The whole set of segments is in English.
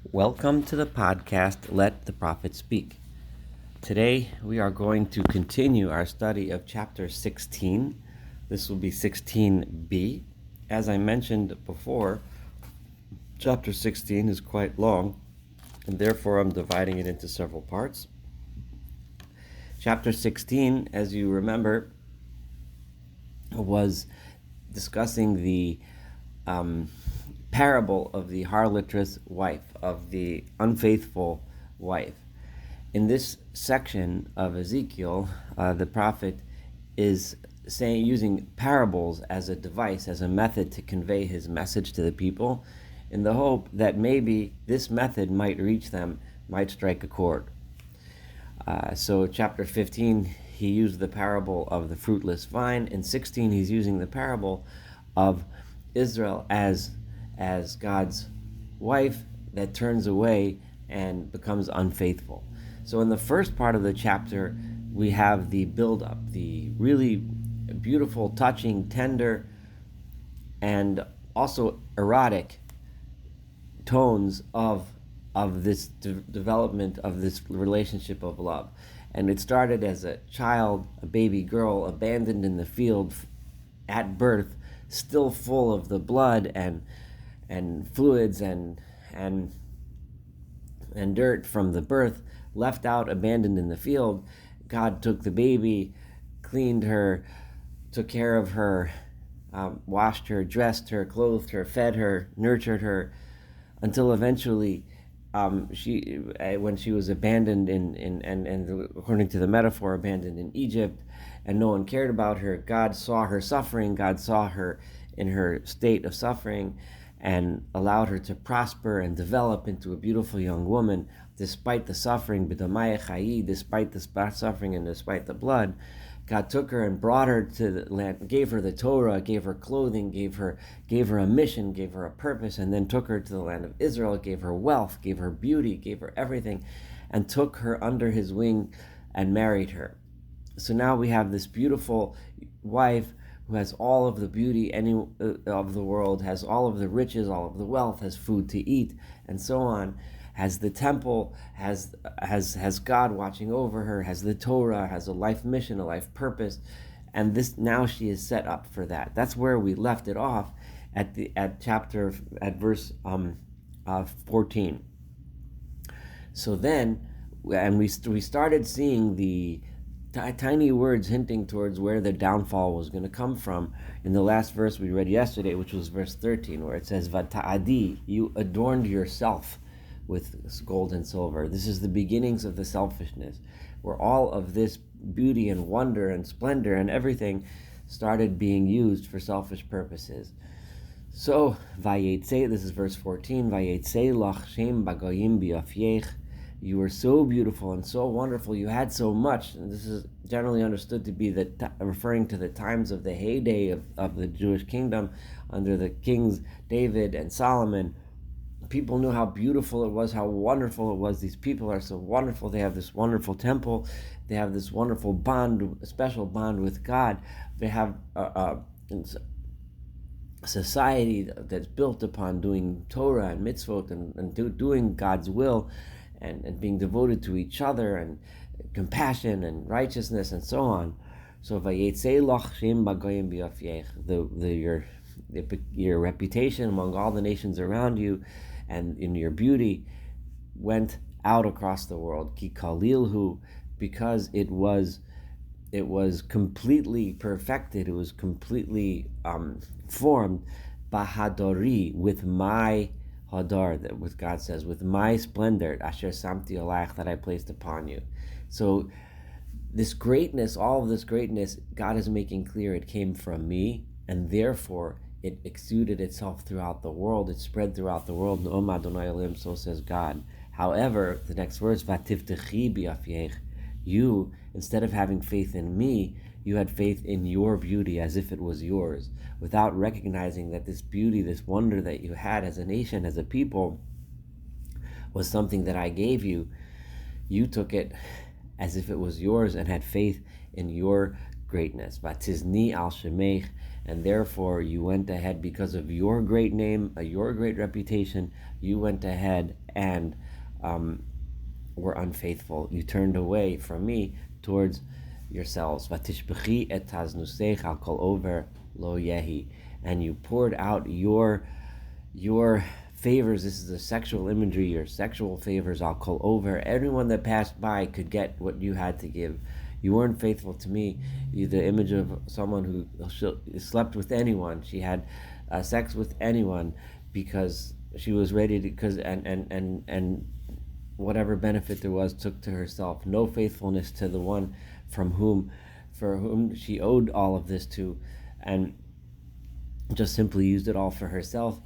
Welcome to the podcast, Let the Prophet Speak. Today we are going to continue our study of chapter 16. This will be 16b. As I mentioned before, chapter 16 is quite long, and therefore I'm dividing it into several parts. Chapter 16, as you remember, was discussing the parable of the harlotrous wife, of the unfaithful wife. In this section of Ezekiel, the prophet is using parables as a device, as a method to convey his message to the people, in the hope that maybe this method might reach them, might strike a chord. So chapter 15, he used the parable of the fruitless vine. In 16, he's using the parable of Israel as God's wife that turns away and becomes unfaithful. So in the first part of the chapter, we have the build-up, the really beautiful, touching, tender, and also erotic tones of this development of this relationship of love. And it started as a child, a baby girl, abandoned in the field at birth, still full of the blood and fluids and dirt from the birth, left out, abandoned in the field. God took the baby, cleaned her, took care of her, washed her, dressed her, clothed her, fed her, nurtured her, until eventually when she was abandoned and according to the metaphor, abandoned in Egypt, and no one cared about her, God saw her suffering, God saw her in her state of suffering, and allowed her to prosper and develop into a beautiful young woman, despite the suffering, despite the suffering and despite the blood. God took her and brought her to the land, gave her the Torah, gave her clothing, gave her a mission, gave her a purpose, and then took her to the land of Israel, gave her wealth, gave her beauty, gave her everything, and took her under his wing and married her. So now we have this beautiful wife who has all of the beauty of the world, has all of the riches, all of the wealth, has food to eat, and so on, has the temple, has God watching over her, has the Torah, has a life mission, a life purpose, and this now she is set up for that. That's where we left it off at verse 14. So then, and we started seeing the tiny words hinting towards where the downfall was going to come from in the last verse we read yesterday, which was verse 13, where it says, Vata'adi, you adorned yourself with gold and silver. This is the beginnings of the selfishness, where all of this beauty and wonder and splendor and everything started being used for selfish purposes. So, Vayetze, this is verse 14, Vayetze lach shem bagoyim biafyech. You were so beautiful and so wonderful. You had so much. And this is generally understood to be referring to the times of the heyday of the Jewish kingdom under the kings David and Solomon. People knew how beautiful it was, how wonderful it was. These people are so wonderful. They have this wonderful temple. They have this wonderful bond, a special bond with God. They have a society that's built upon doing Torah and mitzvot and doing God's will, and being devoted to each other, and compassion and righteousness and so on. So your reputation among all the nations around you and in your beauty went out across the world. Ki kalilhu, because it was completely perfected, it was completely formed, bahadori, with my hadar, that what God says, with my splendor, asher samti alach, that I placed upon you. So this greatness, all of this greatness, God is making clear it came from me, and therefore it exuded itself throughout the world, it spread throughout the world. No'om Adonai Elohim, so says God. However, the next words, vativtechi biafyech, you, instead of having faith in me, you had faith in your beauty as if it was yours, without recognizing that this beauty, this wonder that you had as a nation, as a people, was something that I gave you. You took it as if it was yours and had faith in your greatness. Vatizni al shemech, and therefore you went ahead because of your great name, your great reputation. You went ahead and were unfaithful. You turned away from me towards yourselves. Vatishbechi et taznusech al kol over lo yehi, and you poured out your favors. This is a sexual imagery. Your sexual favors al kol over. Everyone that passed by could get what you had to give. You weren't faithful to me. You're the image of someone who slept with anyone. She had sex with anyone because she was ready to, because and whatever benefit there was took to herself. No faithfulness to the one for whom she owed all of this to, and just simply used it all for herself,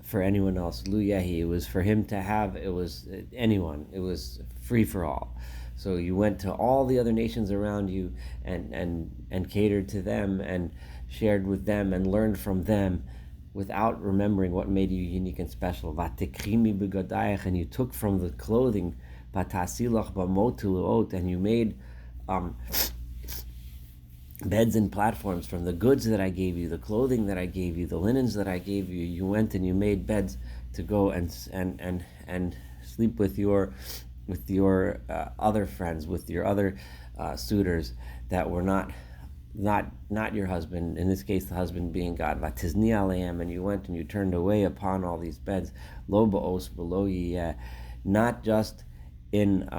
for anyone else. Lu Yehi, it was for him to have. It was anyone. It was free for all. So you went to all the other nations around you and catered to them and shared with them and learned from them without remembering what made you unique and special. Vatikrimi begodayach, and you took from the clothing, vatasilach bamotuluot, and you made beds and platforms from the goods that I gave you, the clothing that I gave you, the linens that I gave you. You went and you made beds to go and sleep with your other friends, with your other suitors that were not your husband. In this case, the husband being God. Vatizni aleim, and you went and you turned away upon all these beds. Lo ba'os v'lo yiyeh, not just in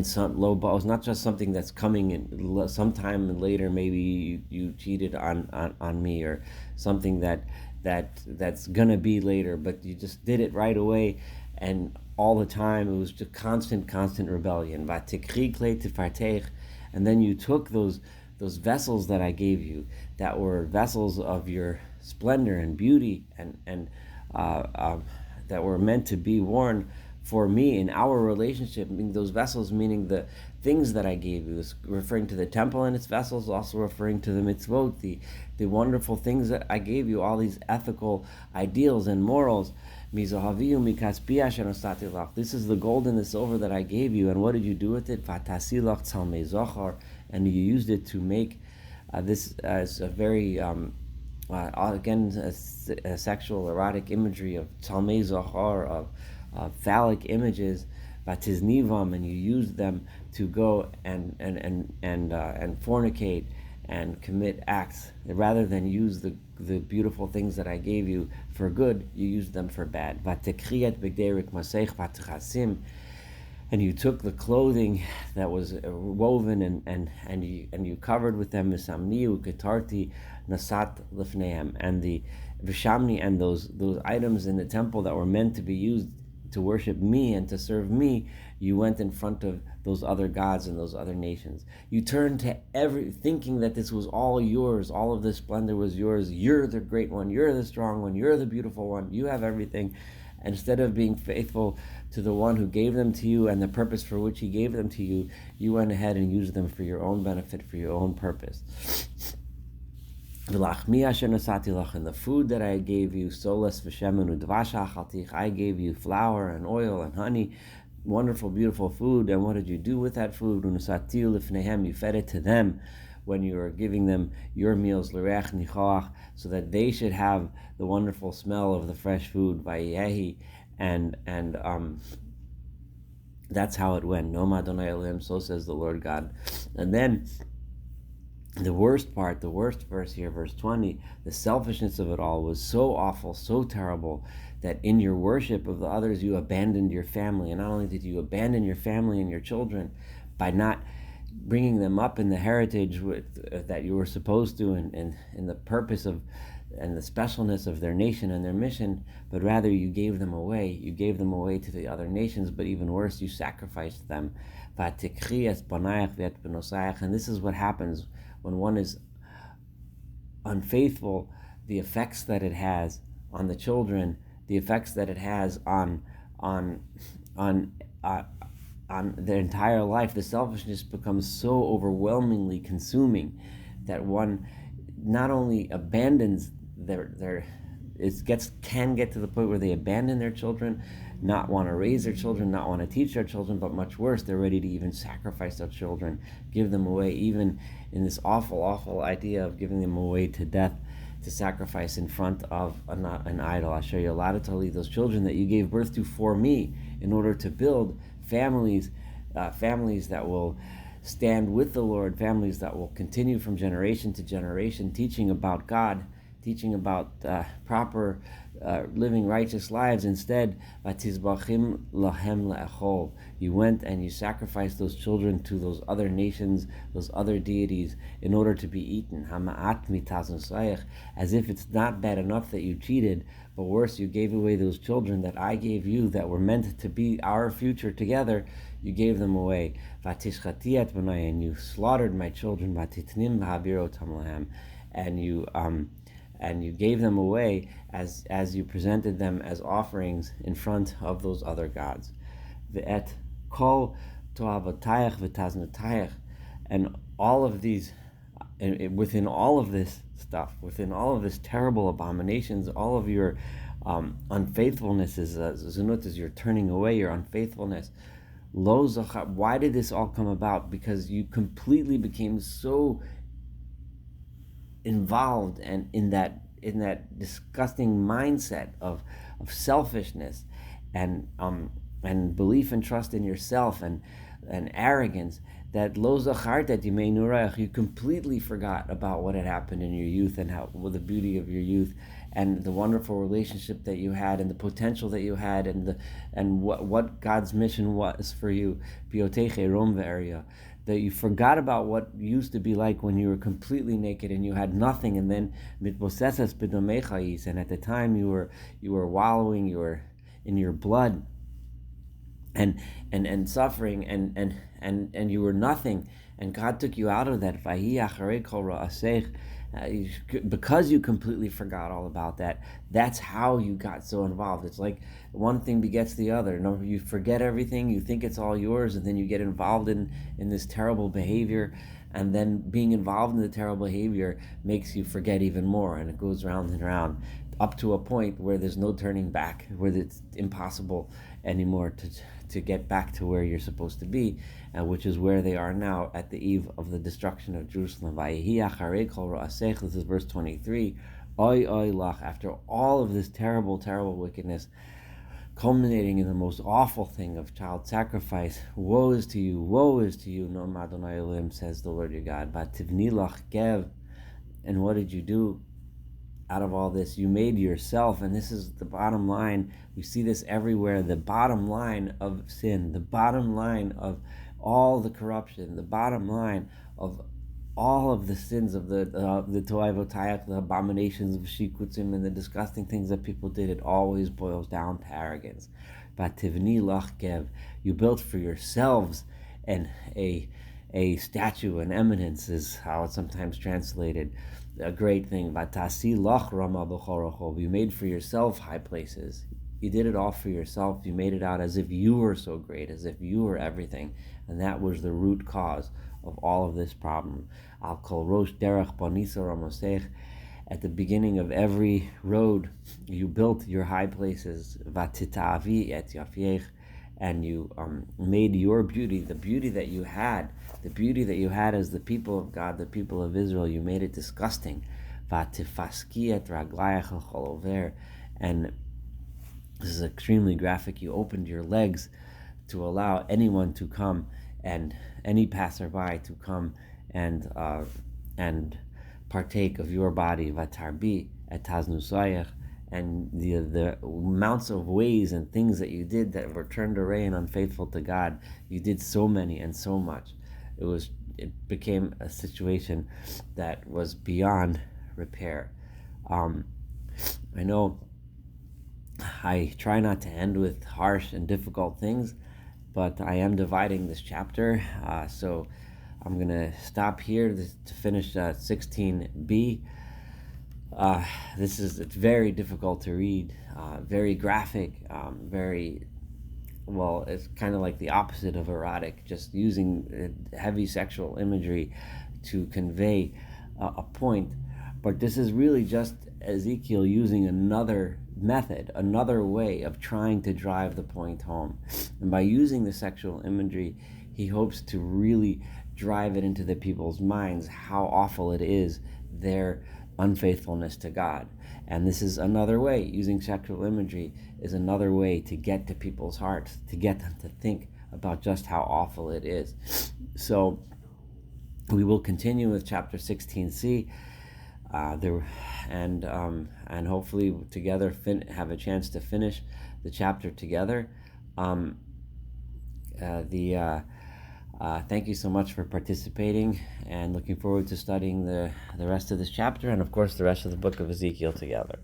some low balls, not just something that's coming in sometime later. Maybe you cheated on me, or something that's gonna be later, but you just did it right away, and all the time it was just constant rebellion. And then you took those vessels that I gave you, that were vessels of your splendor and beauty, and that were meant to be worn for me in our relationship. Meaning those vessels, meaning the things that I gave you, is referring to the temple and its vessels, also referring to the mitzvot, the wonderful things that I gave you, all these ethical ideals and morals. This is the gold and the silver that I gave you, and what did you do with it? And you used it to make this as a very again a sexual erotic imagery of talmei zohar, of phallic images, vatiznivam, and you used them to go and fornicate and commit acts. Rather than use the beautiful things that I gave you for good, you used them for bad. Vatekriat begderik masech vatchasim, and you took the clothing that was woven and you covered with them misamniu ketarti nasat lifnehem, and the vishamni, and those items in the temple that were meant to be used to worship me and to serve me, you went in front of those other gods and those other nations. You turned to thinking that this was all yours, all of this splendor was yours. You're the great one, you're the strong one, you're the beautiful one, you have everything. Instead of being faithful to the one who gave them to you and the purpose for which he gave them to you, you went ahead and used them for your own benefit, for your own purpose. And the food that I gave you, solas v'shemen udvash achaltich, I gave you flour and oil and honey, wonderful, beautiful food. And what did you do with that food? Unusatiu lifnehem, you fed it to them when you were giving them your meals, l'reach nichoach, so that they should have the wonderful smell of the fresh food, vayehi, and that's how it went. Nom Adonai Elohim, so says the Lord God. And then the worst verse here, verse 20, the selfishness of it all was so awful, so terrible, that in your worship of the others, you abandoned your family. And not only did you abandon your family and your children by not bringing them up in the heritage that you were supposed to, and in the purpose of and the specialness of their nation and their mission, but rather you gave them away. You gave them away to the other nations, but even worse, you sacrificed them. And this is what happens when one is unfaithful, the effects that it has on the children, the effects that it has on their entire life. The selfishness becomes so overwhelmingly consuming that one not only abandons can get to the point where they abandon their children, not want to raise their children, not want to teach their children, but much worse, they're ready to even sacrifice their children, give them away, even in this awful, awful idea of giving them away to death, to sacrifice in front of an idol. Asher Yoladata, those children that you gave birth to for me, in order to build families that will stand with the Lord, families that will continue from generation to generation, teaching about God, teaching about proper living righteous lives. Instead, vatizbachim lahem le'echol, you went and you sacrificed those children to those other nations, those other deities, in order to be eaten. Hama'at mitaznosayach, as if it's not bad enough that you cheated, but worse, you gave away those children that I gave you, that were meant to be our future together. You gave them away. Vatishchatiat b'nai, and you slaughtered my children. Vatitnim v'habirot lahem, and you gave them away as you presented them as offerings in front of those other gods. Ve'et kol to'avotayach v'taznotayach, and all of these, and within all of this stuff, within all of this terrible abominations, all of your unfaithfulness is zunut, is your turning away, your unfaithfulness. Lo zachar, why did this all come about? Because you completely became so involved and in that disgusting mindset of selfishness and belief and trust in yourself and arrogance, that lo zacharta dimei nurayach, you completely forgot about what had happened in your youth and the beauty of your youth and the wonderful relationship that you had and the potential that you had and what God's mission was for you, bioteche rom ve'eria, that you forgot about what used to be like when you were completely naked and you had nothing, and then mitbosesas b'domechais, and at the time you were wallowing, you were in your blood and suffering and you were nothing, and God took you out of that. Because you completely forgot all about that. That's how you got so involved. It's like one thing begets the other. No, you forget everything, you think it's all yours, and then you get involved in this terrible behavior, and then being involved in the terrible behavior makes you forget even more, and it goes round and round up to a point where there's no turning back, where it's impossible anymore to get back to where you're supposed to be, which is where they are now at the eve of the destruction of Jerusalem. This is verse 23. Oy oy lach, after all of this terrible, terrible wickedness, culminating in the most awful thing of child sacrifice, woe is to you, no Adonai Elohim, says the Lord your God. Vativni lach gev, and what did you do? Out of all this, you made yourself, and this is the bottom line. We see this everywhere. The bottom line of sin, the bottom line of all the corruption, the bottom line of all of the sins of the to'avotayach, the abominations of shikutzim, and the disgusting things that people did. It always boils down to arrogance. Bativni lach gev, you built for yourselves and a statue, an eminence is how it's sometimes translated. A great thing. Vatasi lach rama b'chorachov, you made for yourself high places. You did it all for yourself. You made it out as if you were so great, as if you were everything, and that was the root cause of all of this problem. Al kol rosh derech banisa ramosech, at the beginning of every road, you built your high places. Vatitavi et yafyech, and you made your beauty, the beauty that you had as the people of God, the people of Israel, you made it disgusting. Vatifaski et raglayach l'chol over, and this is extremely graphic. You opened your legs to allow anyone to come, and any passerby to come and partake of your body. Vatarbi et taznusayach, and the amounts of ways and things that you did that were turned away and unfaithful to God. You did so many and so much. It became a situation that was beyond repair. I know I try not to end with harsh and difficult things, but I am dividing this chapter, so I'm going to stop here to finish 16b. It's very difficult to read, very graphic, it's kind of like the opposite of erotic, just using heavy sexual imagery to convey a point. But this is really just Ezekiel using another method, another way of trying to drive the point home. And by using the sexual imagery, he hopes to really drive it into the people's minds how awful it is, their unfaithfulness to God. And this is another way, using sexual imagery is another way to get to people's hearts, to get them to think about just how awful it is. So we will continue with chapter 16c, and hopefully together have a chance to finish the chapter together. Thank you so much for participating, and looking forward to studying the rest of this chapter, and of course the rest of the book of Ezekiel together.